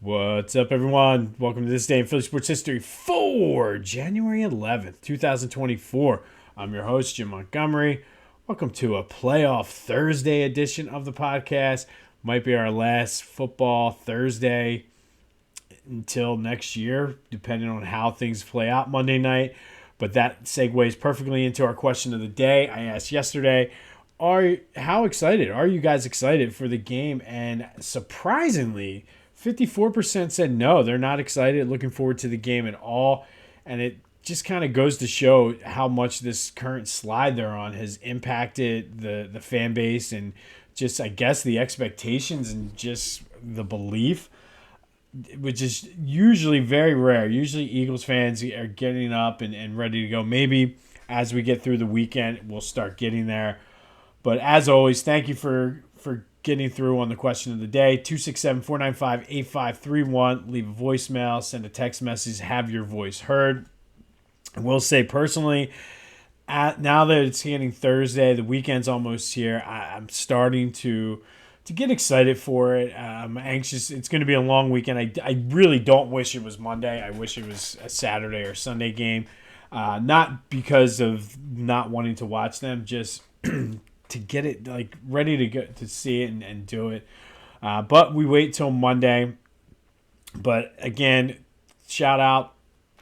What's up, everyone? Welcome to this day in Philly sports history for January 11th, 2024. I'm your host, Jim Montgomery. Welcome to a playoff Thursday edition of the podcast. Might be our last football Thursday until next year, depending on how things play out Monday night. But that segues perfectly into our question of the day. I asked yesterday, how excited are you guys excited for the game? And surprisingly, 54% said no, they're not excited, looking forward to the game at all. And it just kind of goes to show how much this current slide they're on has impacted the fan base and just, I guess, the expectations and just the belief, which is usually very rare. Usually Eagles fans are getting up and ready to go. Maybe as we get through the weekend, we'll start getting there. But as always, thank you for getting through on the question of the day. 267-495-8531. Leave a voicemail, send a text message, have your voice heard. I will say personally, now that it's getting Thursday, the weekend's almost here, I'm starting to get excited for it. I'm anxious. It's going to be a long weekend. I really don't wish it was Monday. I wish it was a Saturday or Sunday game. Not because of not wanting to watch them, just to get it like ready to go to see it and do it. But we wait till Monday. But again, shout out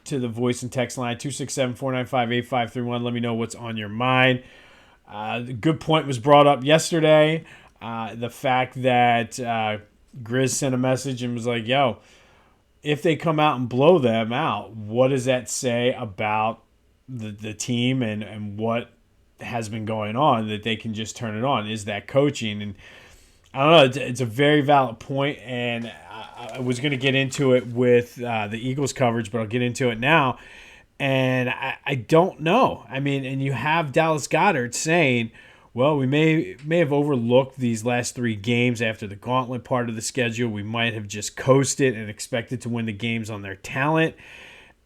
to the voice and text line 267-495-8531. Let me know what's on your mind. The good point was brought up yesterday. The fact that Grizz sent a message and was like, yo, if they come out and blow them out, what does that say about the team and what has been going on that they can just turn it on? Is that coaching? And I don't know. It's a very valid point, and I was going to get into it with the Eagles coverage, but I'll get into it now. And I don't know. I mean, and you have Dallas Goedert saying, well, we may have overlooked these last three games after the gauntlet part of the schedule. We might have just coasted and expected to win the games on their talent.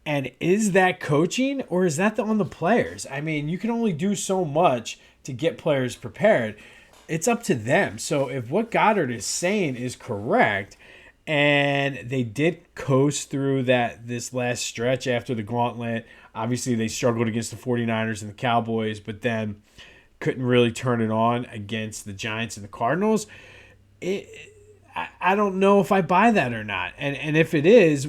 And is that coaching or is that on the players? I mean, you can only do so much to get players prepared. It's up to them. So if what Goddard is saying is correct, and they did coast through this last stretch after the gauntlet, obviously they struggled against the 49ers and the Cowboys, but then couldn't really turn it on against the Giants and the Cardinals. I don't know if I buy that or not. And if it is,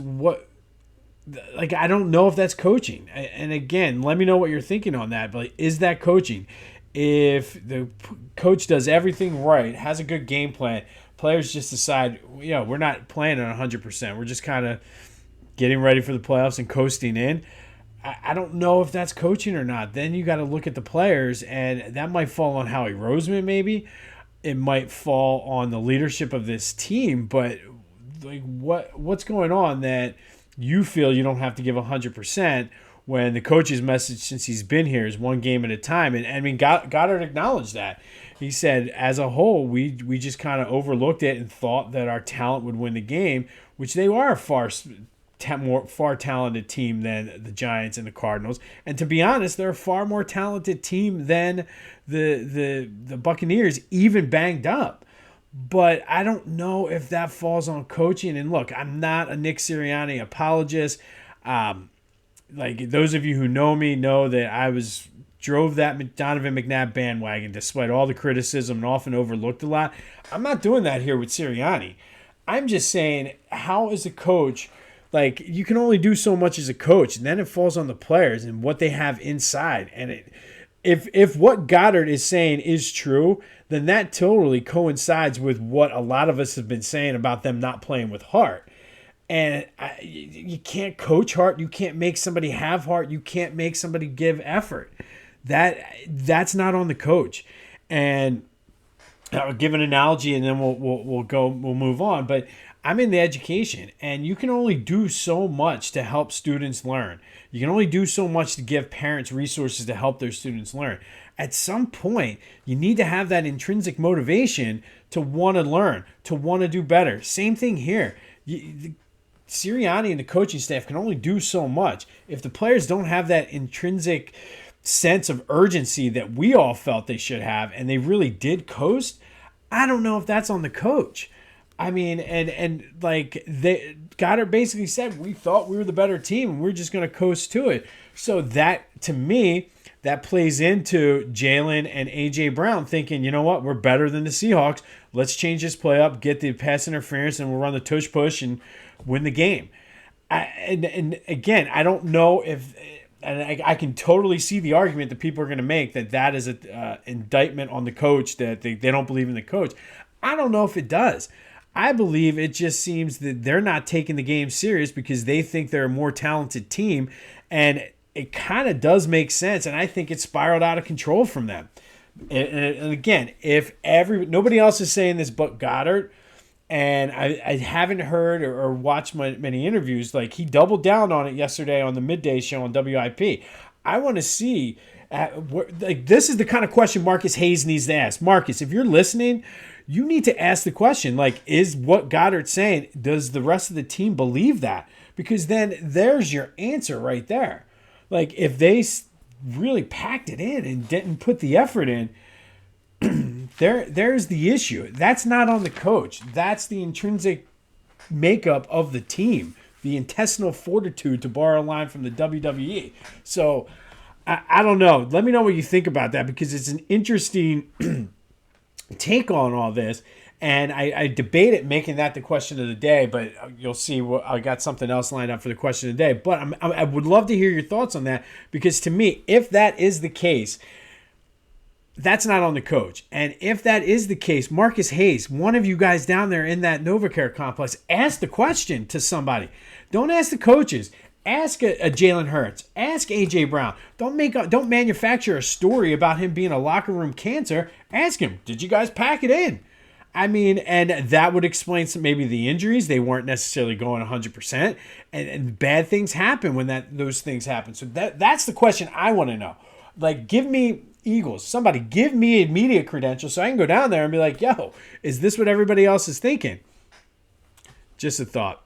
I don't know if that's coaching. And again, let me know what you're thinking on that. But is that coaching? If the coach does everything right, has a good game plan, players just decide, we're not playing at 100%. We're just kind of getting ready for the playoffs and coasting in. I don't know if that's coaching or not. Then you got to look at the players, and that might fall on Howie Roseman maybe. It might fall on the leadership of this team. But like what's going on that you feel you don't have to give 100% when the coach's message since he's been here is one game at a time? And I mean, Goddard acknowledged that. He said, as a whole, we just kind of overlooked it and thought that our talent would win the game, which they are a far talented team than the Giants and the Cardinals. And to be honest, they're a far more talented team than the Buccaneers, even banged up. But I don't know if that falls on coaching. And look, I'm not a Nick Sirianni apologist. Like those of you who know me know that I drove that Donovan McNabb bandwagon despite all the criticism and often overlooked a lot. I'm not doing that here with Sirianni. I'm just saying, how is a coach, like you can only do so much as a coach, and then it falls on the players and what they have inside. And if what Goddard is saying is true, then that totally coincides with what a lot of us have been saying about them not playing with heart. And you can't coach heart. You can't make somebody have heart. You can't make somebody give effort. That's not on the coach. And I'll give an analogy, and then we'll move on. But I'm in the education, and you can only do so much to help students learn. You can only do so much to give parents resources to help their students learn. At some point, you need to have that intrinsic motivation to want to learn, to want to do better. Same thing here. Sirianni and the coaching staff can only do so much. If the players don't have that intrinsic sense of urgency that we all felt they should have, and they really did coast, I don't know if that's on the coach. I mean, and like Goddard basically said, we thought we were the better team and we're just going to coast to it. So that, to me, that plays into Jalen and AJ Brown thinking, you know what, we're better than the Seahawks. Let's change this play up, get the pass interference, and we'll run the tush push and win the game. And again, I don't know if, and I can totally see the argument that people are going to make that is an indictment on the coach, that they don't believe in the coach. I don't know if it does. I believe it just seems that they're not taking the game serious because they think they're a more talented team, and it kind of does make sense, and I think it spiraled out of control from them. And again, if nobody else is saying this but Goddard, and I haven't heard or watched many interviews, like he doubled down on it yesterday on the midday show on WIP. I want to see, like, this is the kind of question Marcus Hayes needs to ask. Marcus, if you're listening, you need to ask the question, like, is what Goddard's saying, does the rest of the team believe that? Because then there's your answer right there. Like, if they really packed it in and didn't put the effort in, there's the issue. That's not on the coach. That's the intrinsic makeup of the team, the intestinal fortitude, to borrow a line from the WWE. So, I don't know. Let me know what you think about that, because it's an interesting take on all this. And I debate it making that the question of the day, but you'll see I got something else lined up for the question of the day. But I would love to hear your thoughts on that, because to me, if that is the case, that's not on the coach. And if that is the case, Marcus Hayes, one of you guys down there in that NovaCare complex, ask the question to somebody. Don't ask the coaches. Ask a Jalen Hurts. Ask AJ Brown. Don't manufacture a story about him being a locker room cancer. Ask him, did you guys pack it in? I mean, and that would explain maybe the injuries. They weren't necessarily going 100%, and bad things happen when those things happen. So that's the question I want to know. Like, give me Eagles. Somebody give me a media credential so I can go down there and be like, yo, is this what everybody else is thinking? Just a thought.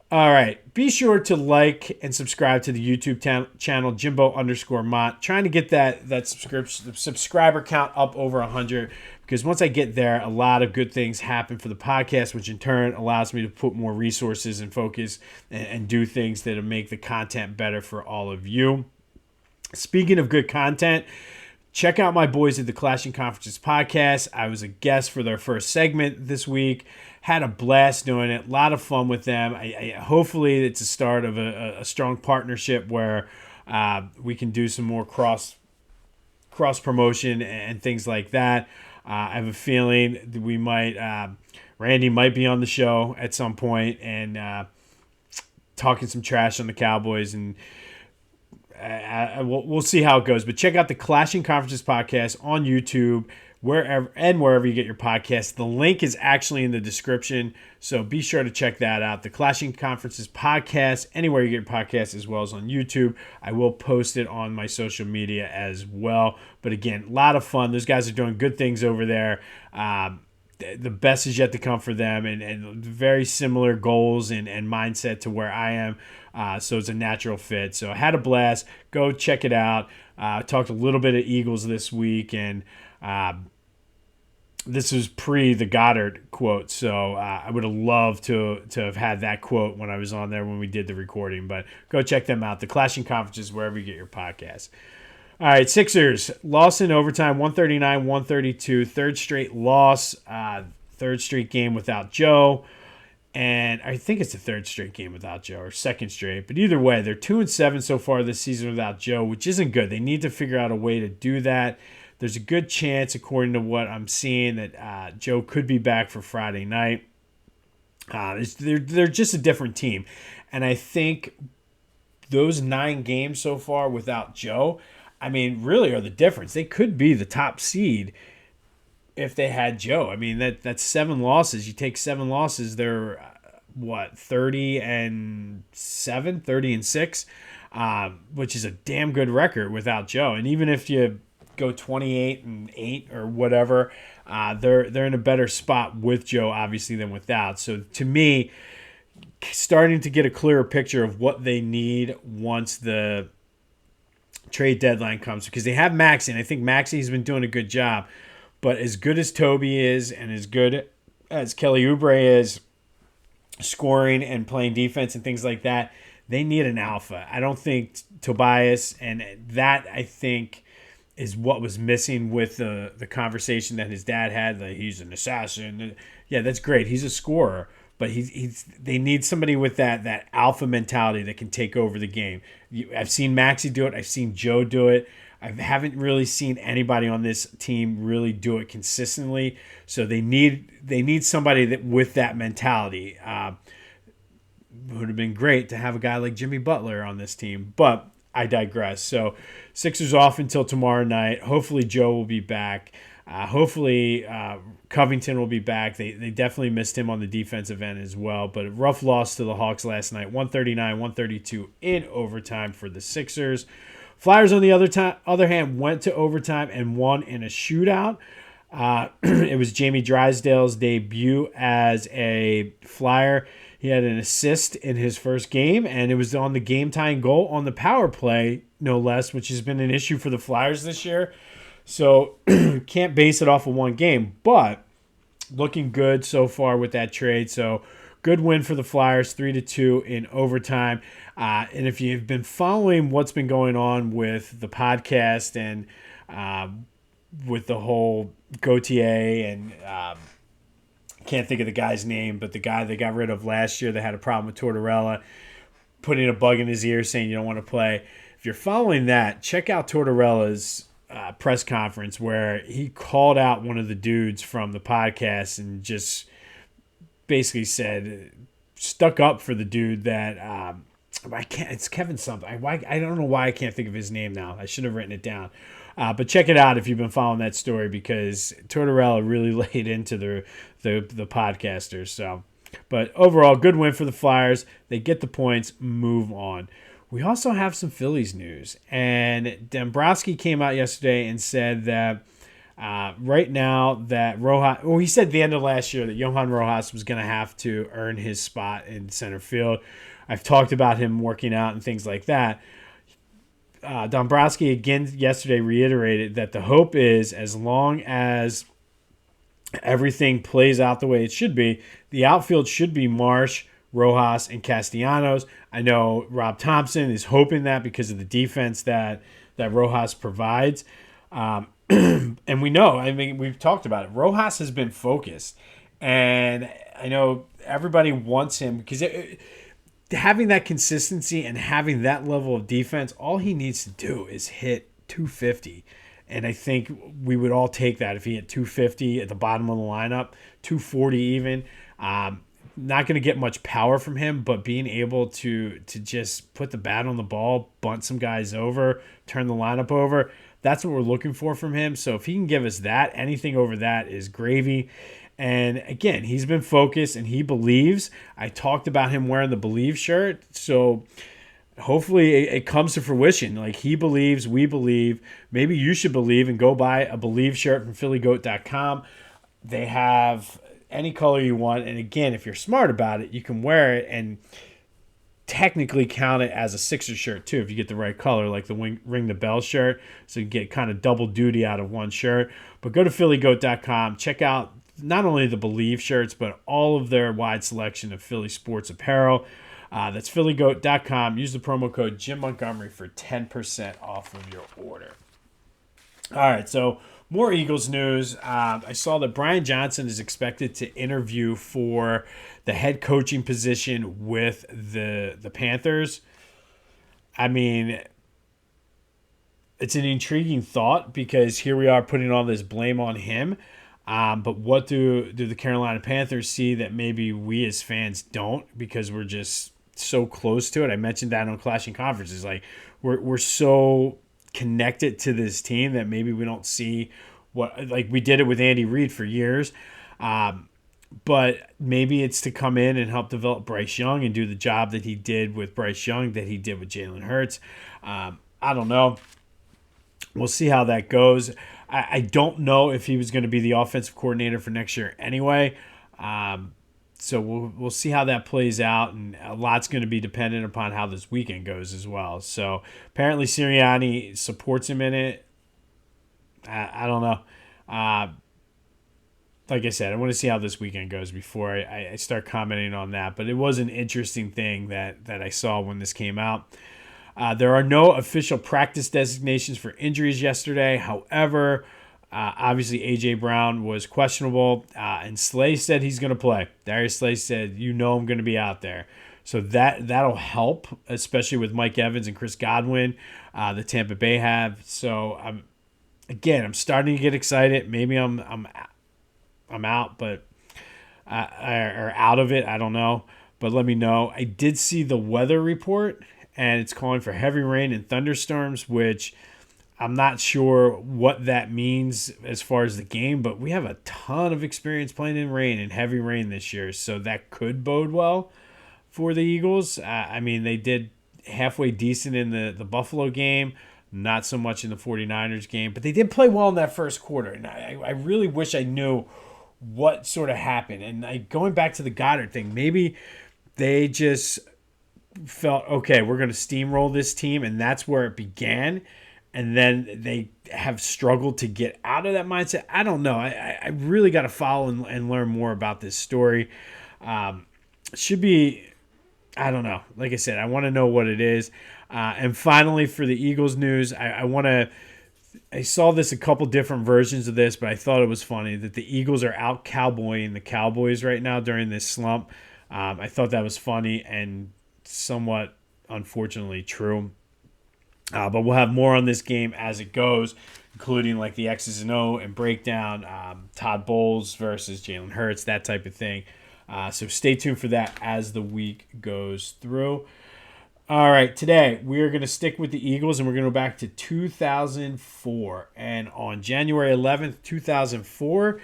All right. Be sure to like and subscribe to the YouTube channel, Jimbo_Mott. Trying to get that subscriber count up over 100, because once I get there, a lot of good things happen for the podcast, which in turn allows me to put more resources and focus and do things that make the content better for all of you. Speaking of good content, check out my boys at the Clashing Conferences podcast. I was a guest for their first segment this week. Had a blast doing it. A lot of fun with them. Hopefully it's a start of a strong partnership where we can do some more cross promotion and things like that. I have a feeling that we might, Randy might be on the show at some point and talking some trash on the Cowboys, and we'll see how it goes. But check out the Clashing Conferences podcast on YouTube, wherever you get your podcasts. The link is actually in the description, so be sure to check that out. The Clashing Conferences podcast, anywhere you get your podcasts, as well as on YouTube. I will post it on my social media as well. But again, a lot of fun. Those guys are doing good things over there. The best is yet to come for them, and very similar goals and mindset to where I am. So it's a natural fit. So I had a blast. Go check it out. Talked a little bit of Eagles this week, and this was pre the Goddard quote. So I would have loved to have had that quote when I was on there when we did the recording. But go check them out. The Clashing Conferences, wherever you get your podcasts. All right, Sixers lost in overtime, 139-132. Third straight loss, third straight game without Joe. And I think it's the third straight game without Joe, or second straight. But either way, they're 2-7 so far this season without Joe, which isn't good. They need to figure out a way to do that. There's a good chance, according to what I'm seeing, that Joe could be back for Friday night. They're just a different team. And I think those 9 games so far without Joe, I mean, really are the difference. They could be the top seed if they had Joe. I mean, that's 7 losses. You take 7 losses, they're 30-7, 30-6, which is a damn good record without Joe. And even if you go 28-8 or whatever, they're in a better spot with Joe, obviously, than without. So to me, starting to get a clearer picture of what they need once the trade deadline comes, because they have Maxey, and I think Maxey has been doing a good job. But as good as Toby is, and as good as Kelly Oubre is scoring and playing defense and things like that, they need an alpha. I don't think Tobias, and that I think is what was missing with the conversation that his dad had. That he's an assassin. Yeah, that's great. He's a scorer, but they need somebody with that alpha mentality that can take over the game. I've seen Maxey do it. I've seen Joe do it. I haven't really seen anybody on this team really do it consistently. So they need somebody that with that mentality. It would have been great to have a guy like Jimmy Butler on this team, but I digress. So Sixers off until tomorrow night. Hopefully Joe will be back. Hopefully Covington will be back. They definitely missed him on the defensive end as well. But a rough loss to the Hawks last night, 139-132 in overtime for the Sixers. Flyers, on the other hand, went to overtime and won in a shootout. It was Jamie Drysdale's debut as a Flyer. He had an assist in his first game, and it was on the game-tying goal on the power play, no less, which has been an issue for the Flyers this year. So can't base it off of one game, but looking good so far with that trade. So good win for the Flyers, 3-2 in overtime. And if you've been following what's been going on with the podcast and with the whole Gauthier and can't think of the guy's name, but the guy they got rid of last year that had a problem with Tortorella, putting a bug in his ear saying you don't want to play. If you're following that, check out Tortorella's press conference where he called out one of the dudes from the podcast and just basically said, stuck up for the dude that it's Kevin something. I don't know why I can't think of his name now. I should have written it down. But check it out if you've been following that story, because Tortorella really laid into the podcasters. So, but overall, good win for the Flyers. They get the points, move on. We also have some Phillies news, and Dombrowski came out yesterday and said that right now that Rojas, well, he said at the end of last year that Johan Rojas was going to have to earn his spot in center field. I've talked about him working out and things like that. Dombrowski again yesterday reiterated that the hope is, as long as everything plays out the way it should be, the outfield should be Marsh, Rojas, and Castellanos. I know Rob Thompson is hoping that because of the defense that Rojas provides. And we know, I mean, we've talked about it. Rojas has been focused. And I know everybody wants him because having that consistency and having that level of defense, all he needs to do is hit 250. And I think we would all take that if he hit 250 at the bottom of the lineup, 240 even. Not going to get much power from him, but being able to just put the bat on the ball, bunt some guys over, turn the lineup over, that's what we're looking for from him. So if he can give us that, anything over that is gravy. And again, he's been focused and he believes. I talked about him wearing the Believe shirt. So hopefully it comes to fruition. Like, he believes, we believe. Maybe you should believe and go buy a Believe shirt from phillygoat.com. They have any color you want. And again, if you're smart about it, you can wear it and technically count it as a Sixers shirt too if you get the right color, like the Ring the Bell shirt. So you get kind of double duty out of one shirt. But go to phillygoat.com. Check out not only the Believe shirts, but all of their wide selection of Philly sports apparel. That's phillygoat.com. Use the promo code Jim Montgomery for 10% off of your order. All right, so more Eagles news. I saw that Brian Johnson is expected to interview for the head coaching position with the Panthers. I mean, it's an intriguing thought because here we are putting all this blame on him. But what do the Carolina Panthers see that maybe we as fans don't, because we're just so close to it? I mentioned that on Clashing Conferences. Like, we're so connected to this team that maybe we don't see what, like, we did it with Andy Reid for years. But maybe it's to come in and help develop Bryce Young and do the job that he did with Bryce Young, that he did with Jalen Hurts. I don't know. We'll see how that goes. I don't know if he was going to be the offensive coordinator for next year anyway. So we'll see how that plays out, and a lot's going to be dependent upon how this weekend goes as well. So apparently Sirianni supports him in it. I don't know. like I said, I want to see how this weekend goes before I start commenting on that. But it was an interesting thing that I saw when this came out. There are no official practice designations for injuries yesterday. However, obviously A.J. Brown was questionable, and Slay said he's going to play. Darius Slay said, I'm going to be out there. So that'll help, especially with Mike Evans and Chris Godwin, the Tampa Bay have. So I'm starting to get excited. Maybe I'm out, but or out of it. I don't know, but let me know. I did see the weather report, and it's calling for heavy rain and thunderstorms, which I'm not sure what that means as far as the game, but we have a ton of experience playing in rain and heavy rain this year, so that could bode well for the Eagles. They did halfway decent in the Buffalo game, not so much in the 49ers game, but they did play well in that first quarter, and I really wish I knew what sort of happened. And going back to the Goddard thing, maybe they just felt, okay, we're going to steamroll this team, and that's where it began. And then they have struggled to get out of that mindset. I don't know. I really got to follow and learn more about this story. Should be, I don't know. Like I said, I want to know what it is. And finally, for the Eagles news, I saw this a couple different versions of this, but I thought it was funny that the Eagles are out cowboying the Cowboys right now during this slump. I thought that was funny and somewhat unfortunately true. But we'll have more on this game as it goes, including like the X's and O and breakdown, Todd Bowles versus Jalen Hurts, that type of thing. So stay tuned for that as the week goes through. All right, today we're going to stick with the Eagles, and we're going to go back to 2004. And on January 11th, 2004,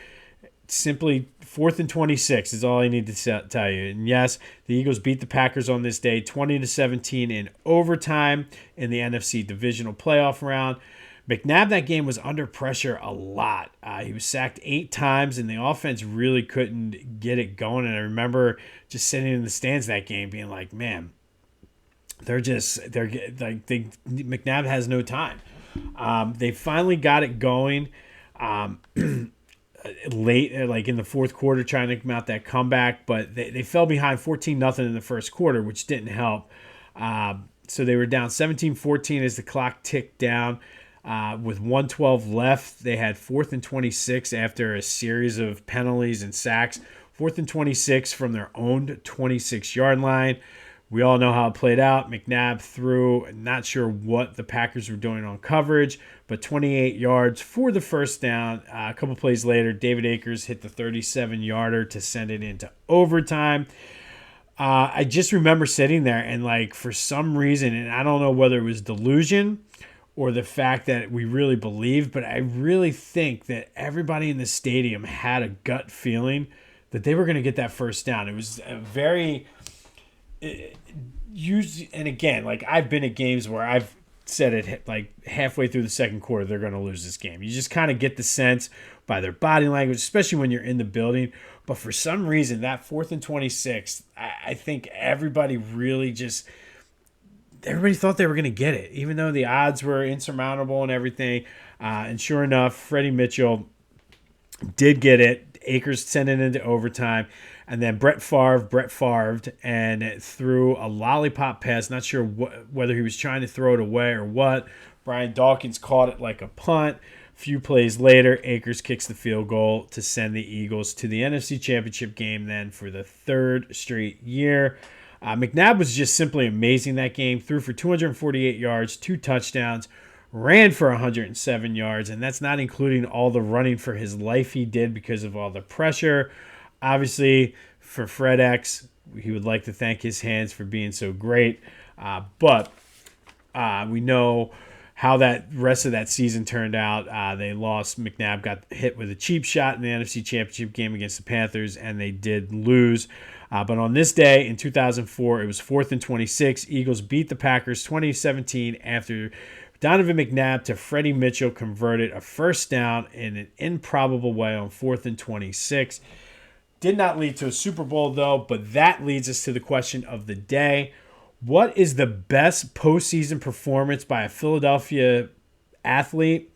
simply 4th and 26 is all I need to tell you. And yes, the Eagles beat the Packers on this day 20-17 in overtime in the NFC divisional playoff round. McNabb that game was under pressure a lot. He was sacked 8 times, and the offense really couldn't get it going. And I remember just sitting in the stands that game being like, man, McNabb has no time. They finally got it going late, like in the fourth quarter, trying to come out that comeback, but they fell behind 14-0 in the first quarter, which didn't help. So they were down 17-14 as the clock ticked down. With 1:12 left, they had 4th and 26 after a series of penalties and sacks. 4th and 26 from their own 26-yard line. We all know how it played out. McNabb threw, not sure what the Packers were doing on coverage, but 28 yards for the first down. A couple plays later, David Akers hit the 37-yarder to send it into overtime. I just remember sitting there and, like, for some reason, and I don't know whether it was delusion or the fact that we really believed, but I really think that everybody in the stadium had a gut feeling that they were going to get that first down. It was a very... and again, like, I've been at games where I've said it like halfway through the second quarter, they're going to lose this game. You just kind of get the sense by their body language, especially when you're in the building. But for some reason, that 4th and 26, I think everybody thought they were going to get it, even though the odds were insurmountable and everything. And sure enough, Freddie Mitchell did get it. Akers sent it into overtime. And then Brett Favre, and threw a lollipop pass. Not sure whether he was trying to throw it away or what. Brian Dawkins caught it like a punt. A few plays later, Akers kicks the field goal to send the Eagles to the NFC Championship game then for the 3rd straight year. McNabb was just simply amazing that game. Threw for 248 yards, 2 touchdowns, ran for 107 yards, and that's not including all the running for his life he did because of all the pressure. Obviously, for Fred X, he would like to thank his hands for being so great. But we know how that rest of that season turned out. They lost. McNabb got hit with a cheap shot in the NFC Championship game against the Panthers, and they did lose. But on this day in 2004, it was 4th and 26. Eagles beat the Packers 20-17 after Donovan McNabb to Freddie Mitchell converted a first down in an improbable way on 4th and 26. Did not lead to a Super Bowl, though, but that leads us to the question of the day. What is the best postseason performance by a Philadelphia athlete?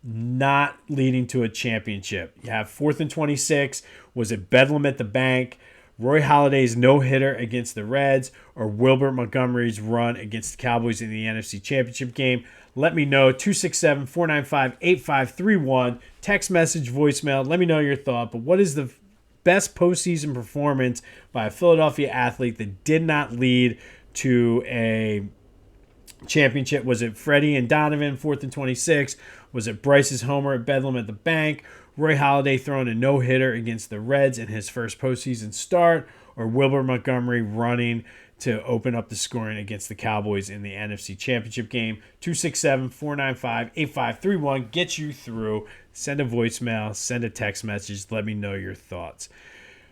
not leading to a championship. You have 4th and 26. Was it Bedlam at the bank? Roy Halladay's no-hitter against the Reds, or Wilbert Montgomery's run against the Cowboys in the NFC Championship game? Let me know. 267-495-8531. Text message, voicemail. Let me know your thought. But what is the best postseason performance by a Philadelphia athlete that did not lead to a championship? Was it Freddie and Donovan, 4th and 26? Was it Bryce's homer at Bedlam at the bank? Roy Halladay throwing a no-hitter against the Reds in his first postseason start? Or Wilbur Montgomery running to open up the scoring against the Cowboys in the NFC Championship game? 267-495-8531. Get you through. Send a voicemail. Send a text message. Let me know your thoughts.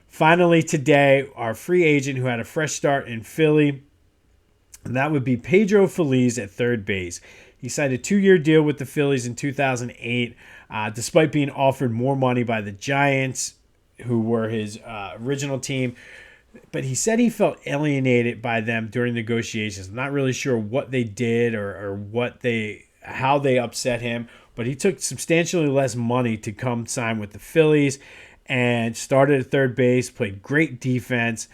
Finally today, our free agent who had a fresh start in Philly, and that would be Pedro Feliz at third base. He signed a 2-year deal with the Phillies in 2008, despite being offered more money by the Giants, who were his original team. But he said he felt alienated by them during negotiations. I'm not really sure what they did or how they upset him, but he took substantially less money to come sign with the Phillies and started at third base, played great defense.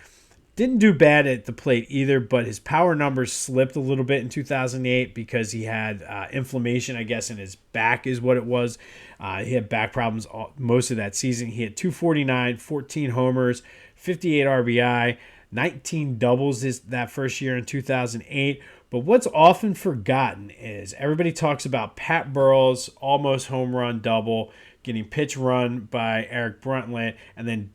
Didn't do bad at the plate either, but his power numbers slipped a little bit in 2008 because he had inflammation, I guess, in his back is what it was. He had back problems most of that season. He had 249, 14 homers, 58 RBI, 19 doubles that first year in 2008. But what's often forgotten is everybody talks about Pat Burrell's almost home run double, getting pitch run by Eric Bruntlett, and then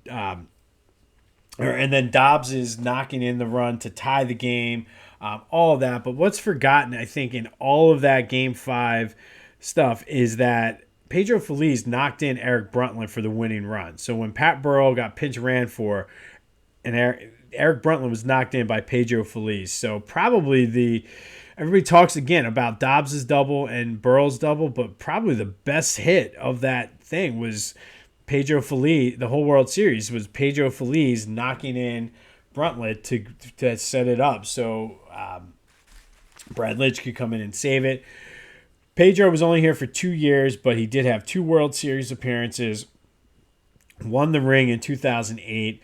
Dobbs is knocking in the run to tie the game, all of that. But what's forgotten, I think, in all of that Game 5 stuff is that Pedro Feliz knocked in Eric Bruntlett for the winning run. So when Pat Burrell got pinch ran for, and Eric Bruntlett was knocked in by Pedro Feliz. So probably everybody talks again about Dobbs' double and Burrell's double, but probably the best hit of that thing was Pedro Feliz. The whole World Series was Pedro Feliz knocking in Bruntlett to set it up so Brad Lidge could come in and save it. Pedro was only here for 2 years, but he did have 2 World Series appearances, won the ring in 2008.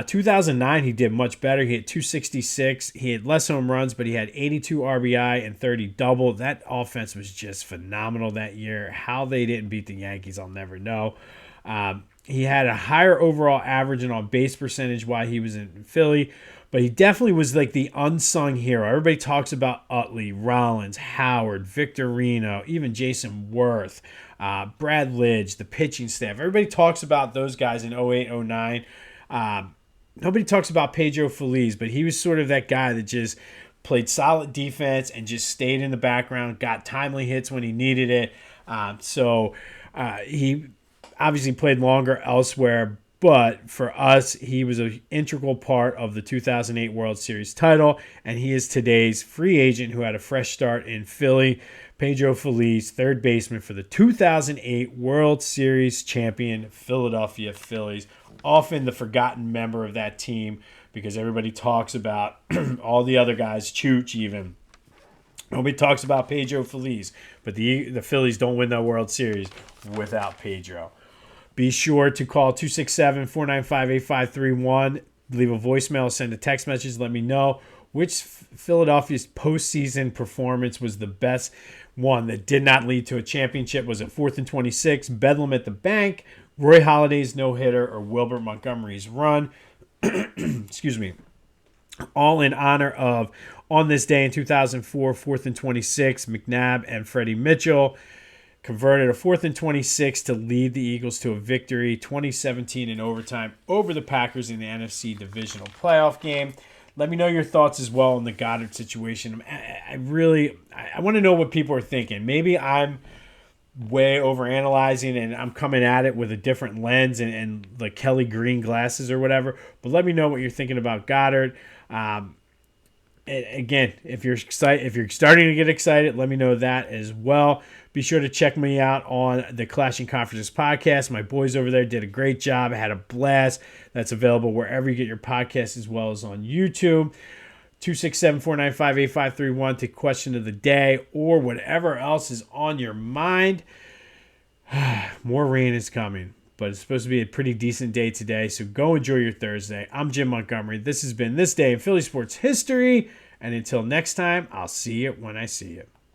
2009, he did much better. He had 266. He had less home runs, but he had 82 RBI and 30 double. That offense was just phenomenal that year. How they didn't beat the Yankees, I'll never know. He had a higher overall average and on base percentage while he was in Philly, but he definitely was like the unsung hero. Everybody talks about Utley, Rollins, Howard, Victorino, even Jason Worth, Brad Lidge, the pitching staff. Everybody talks about those guys in 08, 09. Nobody talks about Pedro Feliz, but he was sort of that guy that just played solid defense and just stayed in the background, got timely hits when he needed it. He obviously played longer elsewhere, but for us, he was an integral part of the 2008 World Series title, and he is today's free agent who had a fresh start in Philly. Pedro Feliz, third baseman for the 2008 World Series champion Philadelphia Phillies. Often the forgotten member of that team because everybody talks about all the other guys, Chooch even. Nobody talks about Pedro Feliz, but the Phillies don't win that World Series without Pedro. Be sure to call 267-495-8531. Leave a voicemail, send a text message. Let me know which Philadelphia's postseason performance was the best one that did not lead to a championship. Was it 4th and 26, Bedlam at the bank, Roy Halladay's no-hitter, or Wilbert Montgomery's run? Excuse me. All in honor of, on this day in 2004, 4th and 26, McNabb and Freddie Mitchell converted a 4th and 26 to lead the Eagles to a victory, 2017 in overtime over the Packers in the NFC Divisional Playoff game. Let me know your thoughts as well on the Goddard situation. I want to know what people are thinking. Maybe I'm way overanalyzing and I'm coming at it with a different lens and the Kelly Green glasses or whatever. But let me know what you're thinking about Goddard. Again, if you're excited, if you're starting to get excited, let me know that as well. Be sure to check me out on the Clashing Conferences podcast. My boys over there did a great job. I had a blast. That's available wherever you get your podcasts as well as on YouTube. 267-495-8531 to question of the day or whatever else is on your mind. More rain is coming, but it's supposed to be a pretty decent day today, so go enjoy your Thursday. I'm Jim Montgomery. This has been This Day in Philly Sports History, and until next time, I'll see you when I see you.